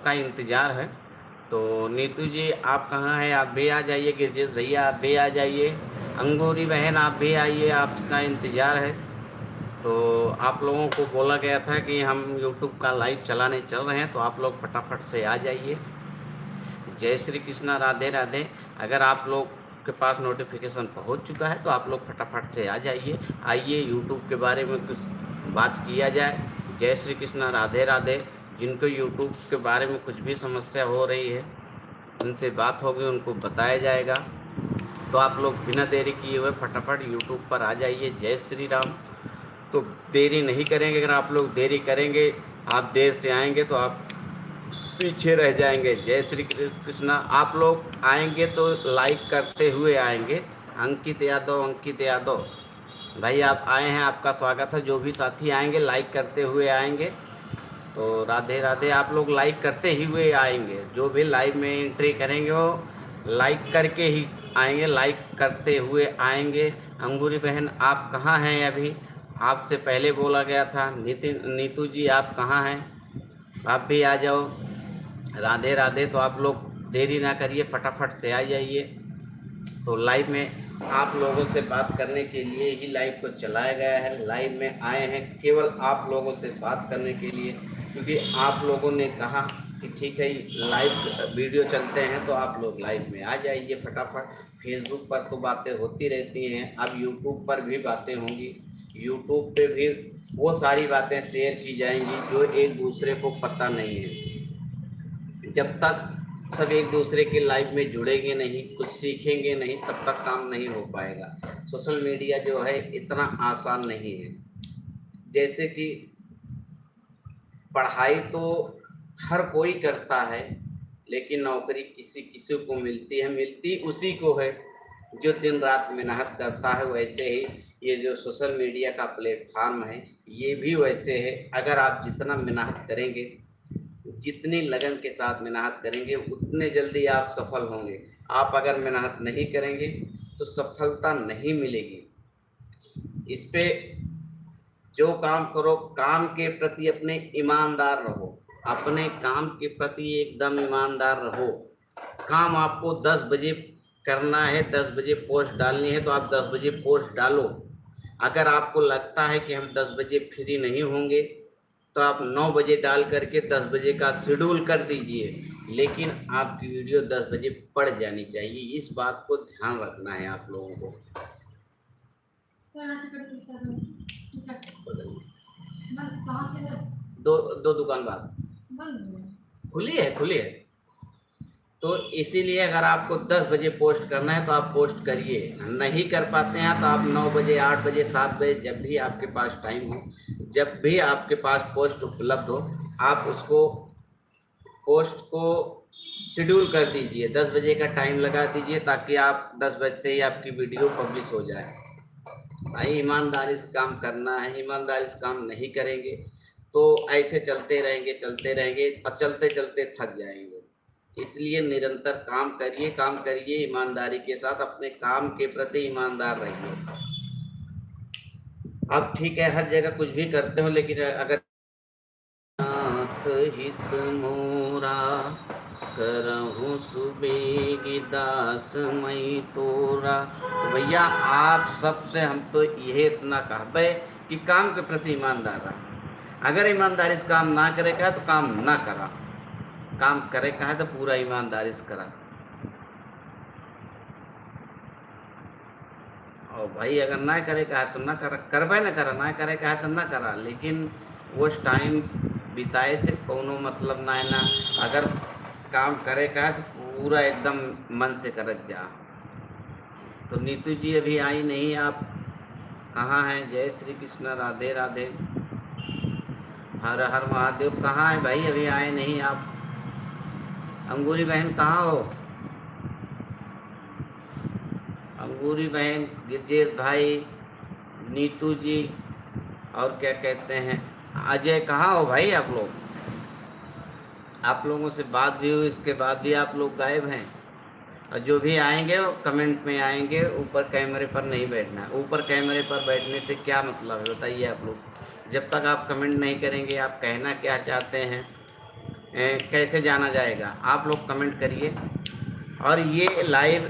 का इंतज़ार है। तो नीतू जी आप कहाँ हैं? आप भी आ जाइए, गिरजेश भैया आप भी आ जाइए, अंगूरी बहन आप भी आइए, आपका इंतज़ार है। तो आप लोगों को बोला गया था कि हम यूट्यूब का लाइव चलाने चल रहे हैं, तो आप लोग फटाफट से आ जाइए। जय श्री कृष्णा, राधे राधे। अगर आप लोग के पास नोटिफिकेशन पहुंच चुका है तो आप लोग फटाफट से आ जाइए। आइए यूट्यूब के बारे में कुछ बात किया जाए। जय श्री कृष्णा, राधे राधे। जिनको यूट्यूब के बारे में कुछ भी समस्या हो रही है उनसे बात होगी, उनको बताया जाएगा। तो आप लोग बिना देरी किए हुए फटाफट यूट्यूब पर आ जाइए। जय श्री राम। तो देरी नहीं करेंगे। अगर आप लोग देरी करेंगे, आप देर से आएंगे तो आप पीछे रह जाएंगे। जय श्री कृष्णा। आप लोग आएंगे तो लाइक करते हुए आएंगे। अंकित यादव, अंकित यादव भाई आप आए हैं, आपका स्वागत है। जो भी साथी आएंगे लाइक करते हुए आएंगे। तो राधे राधे। आप लोग लाइक करते ही हुए आएंगे। जो भी लाइव में एंट्री करेंगे वो लाइक करके ही आएंगे, लाइक करते हुए आएंगे। अंगूरी बहन आप कहाँ हैं? अभी आपसे पहले बोला गया था। नीतू जी आप कहाँ हैं? आप भी आ जाओ। राधे राधे। तो आप लोग देरी ना करिए, फटाफट से आ जाइए। तो लाइव में आप लोगों से बात करने के लिए ही लाइव को चलाया गया है। लाइव में आए हैं केवल आप लोगों से बात करने के लिए, क्योंकि आप लोगों ने कहा कि ठीक है लाइव वीडियो चलते हैं, तो आप लोग लाइव में आ जाइए फटाफट। फेसबुक पर तो बातें होती रहती हैं, अब यूट्यूब पर भी बातें होंगी। यूट्यूब पे भी वो सारी बातें शेयर की जाएंगी जो एक दूसरे को पता नहीं है। जब तक सब एक दूसरे के लाइफ में जुड़ेंगे नहीं, कुछ सीखेंगे नहीं, तब तक काम नहीं हो पाएगा। सोशल मीडिया जो है इतना आसान नहीं है। जैसे कि पढ़ाई तो हर कोई करता है, लेकिन नौकरी किसी किसी को मिलती है, मिलती उसी को है जो दिन रात मेहनत करता है। वैसे ही ये जो सोशल मीडिया का प्लेटफार्म है ये भी वैसे है। अगर आप जितना मेहनत करेंगे, जितनी लगन के साथ मेहनत करेंगे, उतने जल्दी आप सफल होंगे। आप अगर मेहनत नहीं करेंगे तो सफलता नहीं मिलेगी। इस पे जो काम करो, काम के प्रति अपने ईमानदार रहो। अपने काम के प्रति एकदम ईमानदार रहो। काम आपको 10 बजे करना है, 10 बजे पोस्ट डालनी है तो आप 10 बजे पोस्ट डालो। अगर आपको लगता है कि हम 10 बजे फ्री नहीं होंगे तो आप 9 बजे डाल करके 10 बजे का शेड्यूल कर दीजिए, लेकिन आपकी वीडियो 10 बजे पड़ जानी चाहिए। इस बात को ध्यान रखना है आप लोगों को। दो दो दुकान बाद खुली है, खुली है। तो इसीलिए अगर आपको 10 बजे पोस्ट करना है तो आप पोस्ट करिए। नहीं कर पाते हैं तो आप 9 बजे, 8 बजे, 7 बजे, जब भी आपके पास टाइम हो, जब भी आपके पास पोस्ट उपलब्ध हो, आप उसको पोस्ट को शेड्यूल कर दीजिए। 10 बजे का टाइम लगा दीजिए ताकि आप 10 बजते ही आपकी वीडियो पब्लिश हो जाए। भाई ईमानदारी से काम करना है। ईमानदारी से काम नहीं करेंगे तो ऐसे चलते रहेंगे और चलते चलते थक जाएंगे। इसलिए निरंतर काम करिए, काम करिए ईमानदारी के साथ, अपने काम के प्रति ईमानदार रहिए। अब ठीक है हर जगह कुछ भी करते हो, लेकिन अगर हित मोरा करहूँ सुबेगी दास मई तोरा। तो भैया आप सबसे हम तो यही इतना कहबे कि काम के प्रति ईमानदार रहा। अगर ईमानदारी से काम ना करे का तो काम ना करा, काम करे का है तो पूरा ईमानदारी से करा। और भाई अगर ना करे का है तो ना करा, करबे ना करा, ना करे का है तो ना करा, लेकिन वो टाइम बिताए से कोनो मतलब ना है ना। अगर काम करे का है तो पूरा एकदम मन से करत जा। तो नीतू जी अभी आई नहीं, आप कहाँ हैं? जय श्री कृष्ण, राधे राधे। हर हर महादेव। कहाँ है भाई? अभी आए नहीं आप। अंगूरी बहन कहाँ हो? अंगूरी बहन, गिरजेश भाई, नीतू जी और क्या कहते हैं अजय, कहाँ हो भाई आप लोग? आप लोगों से बात भी हुई, इसके बाद भी आप लोग गायब हैं। और जो भी आएंगे वो कमेंट में आएंगे, ऊपर कैमरे पर नहीं बैठना। ऊपर कैमरे पर बैठने से क्या मतलब है बताइए आप लोग? जब तक आप कमेंट नहीं करेंगे आप कहना क्या चाहते हैं कैसे जाना जाएगा? आप लोग कमेंट करिए। और ये लाइव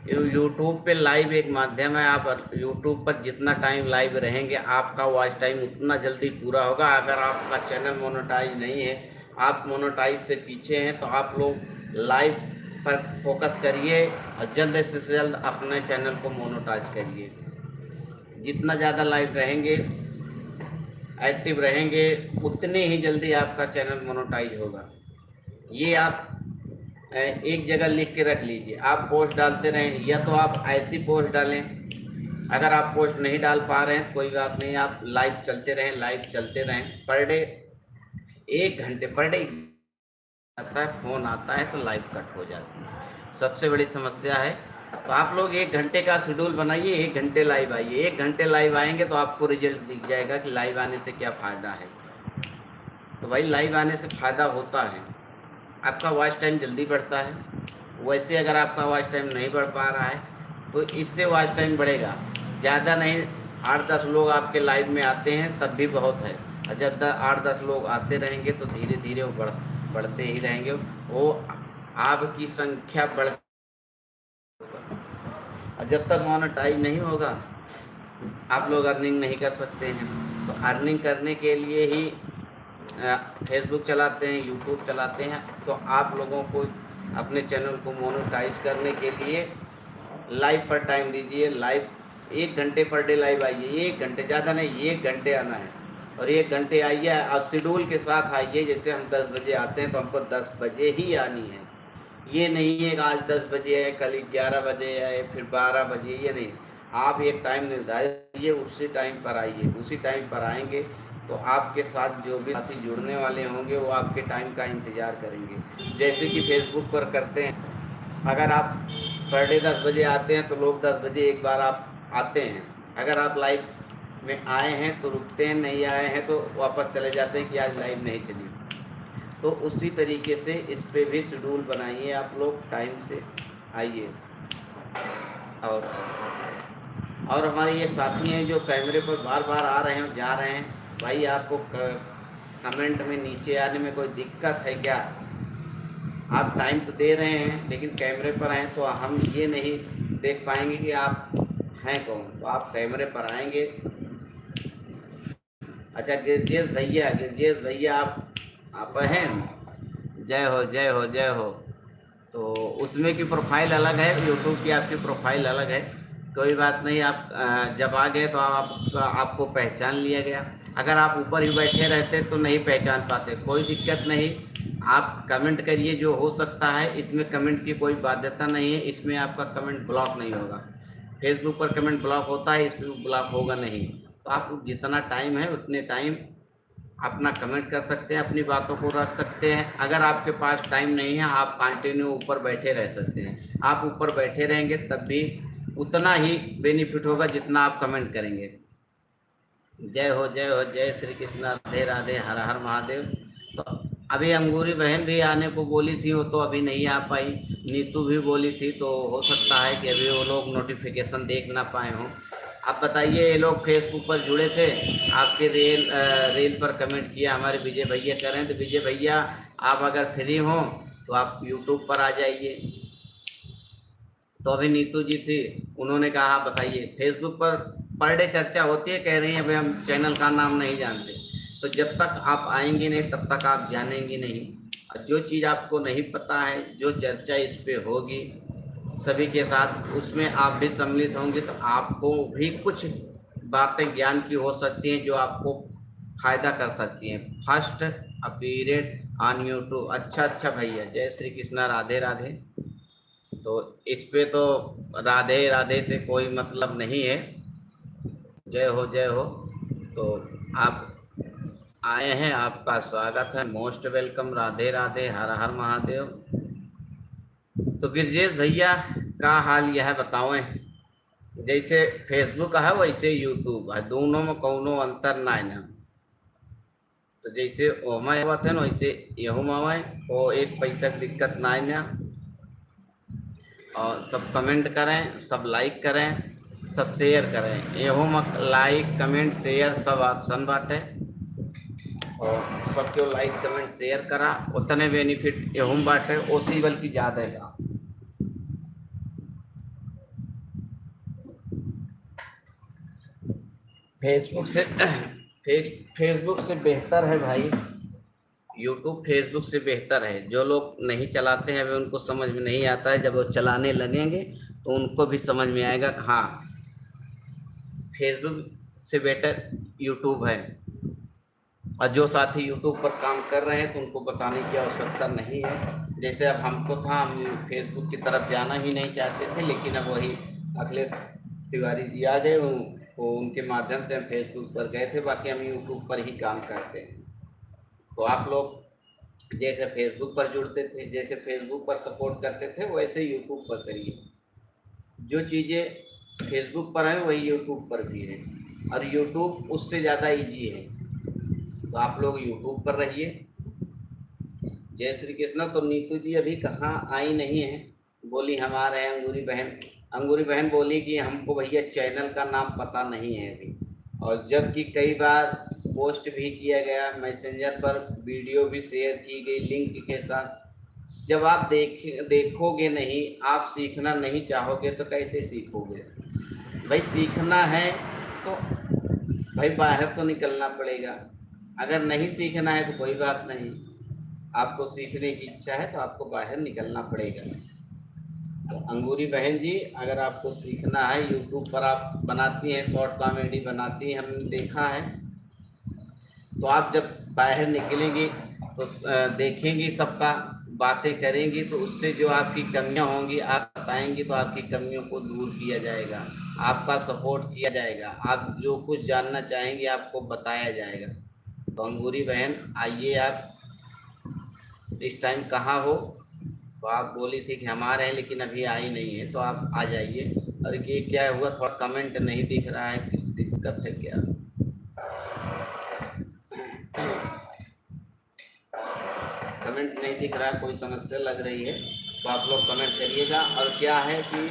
यूट्यूब पे लाइव एक माध्यम है। आप यूट्यूब पर जितना टाइम लाइव रहेंगे आपका वॉच टाइम उतना जल्दी पूरा होगा। अगर आपका चैनल मोनेटाइज नहीं है, आप मोनेटाइज से पीछे हैं, तो आप लोग लाइव पर फोकस करिए और जल्द से जल्द अपने चैनल को मोनेटाइज करिए। जितना ज़्यादा लाइव रहेंगे, एक्टिव रहेंगे, उतने ही जल्दी आपका चैनल मोनेटाइज होगा। ये आप एक जगह लिख के रख लीजिए। आप पोस्ट डालते रहें, या तो आप ऐसी पोस्ट डालें। अगर आप पोस्ट नहीं डाल पा रहे हैं कोई बात नहीं, आप लाइव चलते रहें, लाइव चलते रहें। पर डे 1 घंटे पर डे आता है, फ़ोन आता है तो लाइव कट हो जाती है। सबसे बड़ी समस्या है। तो आप लोग 1 घंटे का शेड्यूल बनाइए, 1 घंटे लाइव आइए। 1 घंटे लाइव आएंगे तो आपको रिजल्ट दिख जाएगा कि लाइव आने से क्या फ़ायदा है। तो भाई लाइव आने से फ़ायदा होता है, आपका वॉच टाइम जल्दी बढ़ता है। वैसे अगर आपका वॉच टाइम नहीं बढ़ पा रहा है तो इससे वॉच टाइम बढ़ेगा। ज़्यादा नहीं, 8-10 लोग आपके लाइव में आते हैं तब भी बहुत है। और जब 8-10 लोग आते रहेंगे तो धीरे धीरे वो बढ़ते ही रहेंगे। वो आपकी संख्या बढ़, और जब तक मोनेटाइज नहीं होगा आप लोग अर्निंग नहीं कर सकते हैं। तो अर्निंग करने के लिए ही फेसबुक चलाते हैं, यूट्यूब चलाते हैं। तो आप लोगों को अपने चैनल को मोनेटाइज करने के लिए लाइव पर टाइम दीजिए। लाइव 1 घंटे पर डे लाइव आइए। 1 घंटे, ज़्यादा नहीं, 1 घंटे आना है। और 1 घंटे आइए और शेड्यूल के साथ आइए। जैसे हम 10 बजे आते हैं तो हमको 10 बजे ही आनी है। ये नहीं है कि आज 10 बजे है, कल 11 बजे है, फिर 12 बजे, ये नहीं। आप एक टाइम निर्धारित कीजिए, उसी टाइम पर आइए। उसी टाइम पर आएंगे तो आपके साथ जो भी साथी जुड़ने वाले होंगे वो आपके टाइम का इंतज़ार करेंगे। जैसे कि फेसबुक पर करते हैं, अगर आप पर डे 10 बजे आते हैं तो लोग 10 बजे एक बार आप आते हैं। अगर आप लाइव में आए हैं तो रुकते हैं, नहीं आए हैं तो वापस चले जाते हैं कि आज लाइव नहीं चली। तो उसी तरीके से इस पे भी शेड्यूल बनाइए। आप लोग टाइम से आइए। और हमारे एक साथी हैं जो कैमरे पर बार बार आ रहे हैं, जा रहे हैं। भाई आपको कमेंट में नीचे आने में कोई दिक्कत है क्या? आप टाइम तो दे रहे हैं लेकिन कैमरे पर हैं तो हम ये नहीं देख पाएंगे कि आप हैं कौन। तो आप कैमरे पर आएंगे। अच्छा गिरजेश भैया आप हैं? जय हो जय हो जय हो। तो उसमें की प्रोफाइल अलग है, यूट्यूब की आपकी प्रोफाइल अलग है। कोई बात नहीं, आप जब आ गए तो आपको पहचान लिया गया। अगर आप ऊपर ही बैठे रहते तो नहीं पहचान पाते। कोई दिक्कत नहीं, आप कमेंट करिए जो हो सकता है। इसमें कमेंट की कोई बाध्यता नहीं है, इसमें आपका कमेंट ब्लॉक नहीं होगा। फेसबुक पर कमेंट ब्लॉक होता है, इस पर ब्लॉक होगा नहीं। तो आप जितना टाइम है उतने टाइम अपना कमेंट कर सकते हैं, अपनी बातों को रख सकते हैं। अगर आपके पास टाइम नहीं है आप कंटिन्यू ऊपर बैठे रह सकते हैं। आप ऊपर बैठे रहेंगे तब भी उतना ही बेनिफिट होगा जितना आप कमेंट करेंगे। जय हो जय हो, जय श्री कृष्ण, राधे राधे, हर हर महादेव। तो अभी अंगूरी बहन भी आने को बोली थी, वो तो अभी नहीं आ पाई। नीतू भी बोली थी, तो हो सकता है कि अभी वो लोग नोटिफिकेशन देख ना पाए हों। आप बताइए, ये लोग फेसबुक पर जुड़े थे, आपके रील पर कमेंट किया, हमारे विजय भैया करें। तो विजय भैया आप अगर फ्री हों तो आप यूट्यूब पर आ जाइए। तो अभी नीतू जी थी, उन्होंने कहा बताइए। फेसबुक पर डे चर्चा होती है, कह रही हैं भाई हम चैनल का नाम नहीं जानते। तो जब तक आप आएंगे नहीं तब तक आप जानेंगे नहीं। और जो चीज़ आपको नहीं पता है, जो चर्चा इस पे होगी सभी के साथ, उसमें आप भी सम्मिलित होंगे तो आपको भी कुछ बातें ज्ञान की हो सकती हैं जो आपको फ़ायदा कर सकती हैं। First appearance on YouTube. अच्छा भैया, जय श्री कृष्णा, राधे राधे। तो इस पे तो राधे राधे से कोई मतलब नहीं है। जय हो जय हो। तो आप आए हैं, आपका स्वागत है, मोस्ट वेलकम। राधे राधे, हर हर महादेव। तो गिरजेश भैया का हाल यह बतावें, जैसे फेसबुक है वैसे यूट्यूब है, दोनों में कोनो अंतर ना है ना। तो जैसे ओमा आवत है ना वैसे यहू मावे, वो एक पैसा की दिक्कत ना है ना। और सब कमेंट करें, सब लाइक करें, सब शेयर करें। एहो लाइक कमेंट शेयर सब ऑप्शन बाटे। और सबके लाइक कमेंट शेयर करा उतने बेनिफिट एहूँ बाटे ओसी बल्कि ज़्यादा है। फेसबुक से बेहतर है भाई यूट्यूब। फेसबुक से बेहतर है। जो लोग नहीं चलाते हैं अभी उनको समझ में नहीं आता है, जब वो चलाने लगेंगे तो उनको भी समझ में आएगा हाँ फेसबुक से बेटर यूट्यूब है। और जो साथी यूट्यूब पर काम कर रहे हैं तो उनको बताने की आवश्यकता नहीं है। जैसे अब हमको था, हम फेसबुक की तरफ जाना ही नहीं चाहते थे, लेकिन अब वही अखिलेश तिवारी जी आ गए तो उनके माध्यम से हम फेसबुक पर गए थे। बाकी हम यूट्यूब पर ही काम करते हैं। तो आप लोग जैसे फेसबुक पर जुड़ते थे, जैसे फेसबुक पर सपोर्ट करते थे, वैसे यूट्यूब पर करिए। जो चीज़ें फेसबुक पर हैं वही यूट्यूब पर भी है, और यूट्यूब उससे ज़्यादा इजी है। तो आप लोग यूट्यूब पर रहिए। जय श्री कृष्ण। तो नीतू जी अभी कहाँ आई नहीं है, बोली हम आ रहे हैं। अंगूरी बहन बोली कि हमको भैया चैनल का नाम पता नहीं है अभी। और जबकि कई बार पोस्ट भी किया गया, मैसेंजर पर वीडियो भी शेयर की गई लिंक के साथ। जब आप देखोगे नहीं, आप सीखना नहीं चाहोगे तो कैसे सीखोगे भाई? सीखना है तो भाई बाहर तो निकलना पड़ेगा। अगर नहीं सीखना है तो कोई बात नहीं, आपको सीखने की इच्छा है तो आपको बाहर निकलना पड़ेगा। तो अंगूरी बहन जी, अगर आपको सीखना है, यूट्यूब पर आप बनाती हैं, शॉर्ट कॉमेडी बनाती हैं, हमने देखा है। तो आप जब बाहर निकलेंगी तो देखेंगी सबका, बातें करेंगी, तो उससे जो आपकी कमियां होंगी आप बताएंगी तो आपकी कमियों को दूर किया जाएगा, आपका सपोर्ट किया जाएगा। आप जो कुछ जानना चाहेंगे आपको बताया जाएगा। तो अंगूरी बहन आइए, आप इस टाइम कहाँ हो? तो आप बोली थी कि हम आ रहे हैं लेकिन अभी आई नहीं है, तो आप आ जाइए। और ये क्या हुआ, थोड़ा कमेंट नहीं दिख रहा है, किस दिक्कत है क्या? कमेंट नहीं दिख रहा है, कोई समस्या लग रही है तो आप लोग कमेंट करिएगा। और क्या है कि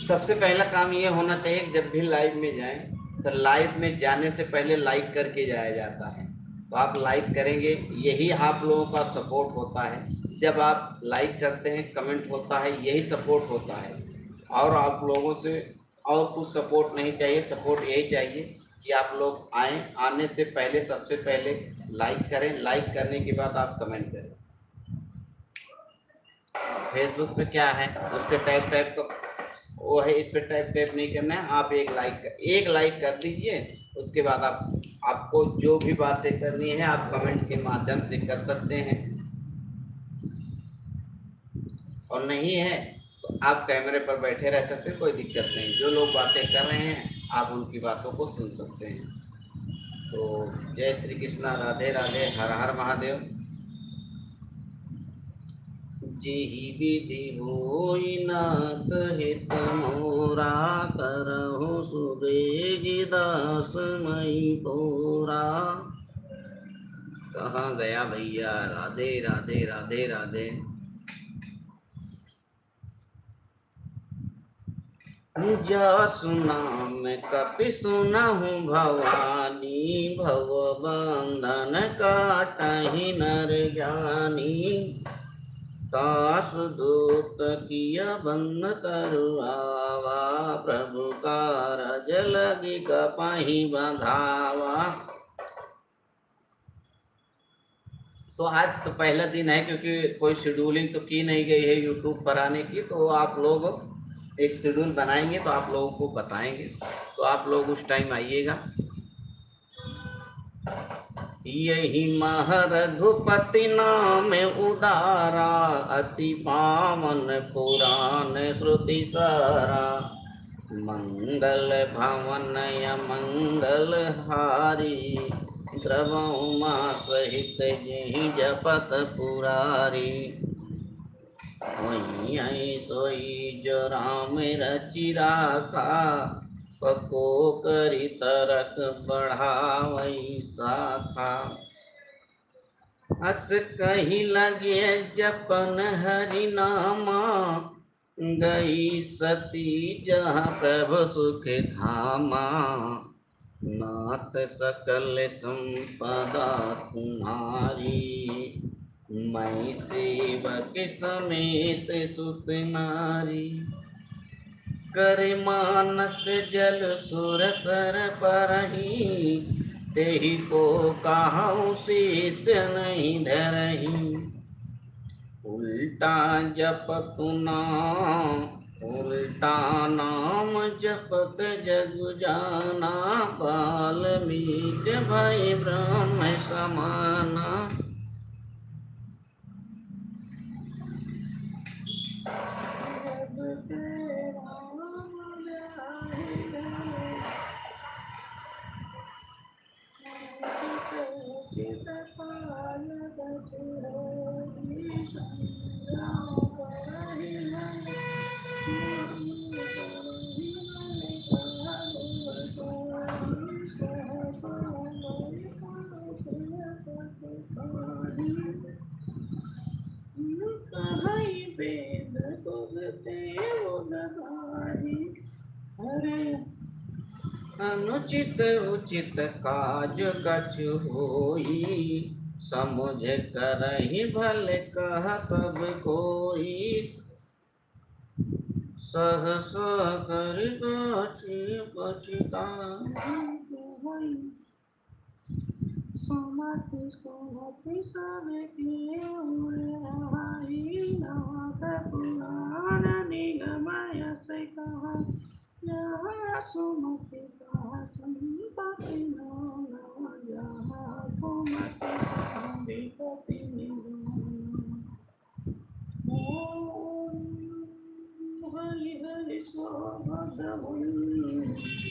सबसे पहला काम ये होना चाहिए कि जब भी लाइव में जाएं तो लाइव में जाने से पहले लाइक करके जाया जाता है। तो आप लाइक करेंगे, यही आप लोगों का सपोर्ट होता है। जब आप लाइक करते हैं, कमेंट होता है, यही सपोर्ट होता है। और आप लोगों से और कुछ सपोर्ट नहीं चाहिए, सपोर्ट यही चाहिए कि आप लोग आएँ। आने से पहले सबसे पहले लाइक करें, लाइक करने के बाद आप कमेंट करें। फेसबुक पे क्या है, उस पर टाइप का वो है, इस पर टाइप नहीं करना है। आप एक लाइक कर दीजिए। उसके बाद आपको जो भी बातें करनी है आप कमेंट के माध्यम से कर सकते हैं, और नहीं है तो आप कैमरे पर बैठे रह सकते हैं, कोई दिक्कत नहीं। जो लोग बातें कर रहे हैं आप उनकी बातों को सुन सकते हैं। तो जय श्री कृष्णा, राधे राधे, हर हर महादेव। जेहि विधि होई नाथ हित मोरा, करहु सुबेगी दास मई पूरा। कहाँ गया भैया? राधे राधे राधे राधे। जा सुना मैं कपि सुनहु भवानी, भव बंधन काटहि नर ज्ञानी। तासु दूत किया बंद तरुआवा, प्रभु कारज लगी कपहि बंधावा। तो आज तो पहला दिन है, क्योंकि कोई शेड्यूलिंग तो की नहीं गई है यूट्यूब पर आने की। तो आप लोग एक शेड्यूल बनाएंगे तो आप लोगों को बताएंगे, तो आप लोग उस टाइम आइएगा। यही मह रघुपति नाम उदारा, अति पावन पुराण श्रुति सारा। मंगल भवन मंगल हारी, द्रवौ माँ सहित जहि जपत पुरारी। वहीं सोई जो राम रचि राखा, पको करी तरक बढ़ावई शाखा। अस कही लगे जपन हरि नामा, गई सती जहाँ प्रभु सुख धामा। नाथ सकल संपदा तुम्हारी, मैं सेवक समेत सुत नारी। कर मानस जल सुर सर परही, तेहि को कहूँ शेष नहीं धरही। उल्टा जपत नाम, उल्टा नाम जपत जग जाना, वाल्मीक भई ब्रह्म समाना। अनुचित उचित काज कछु होई, समुझ करहि भले कह सब कोई। सहस कर पछिताई, समाधि समाधि सब किए हुए नाथ पुराण निगमय से कहा। जहाँ सुमति कहा संपत्ति नाना, जहाँ कुमति कहा विपत्ति निधाना। ओम हरि हरि सो भगवन्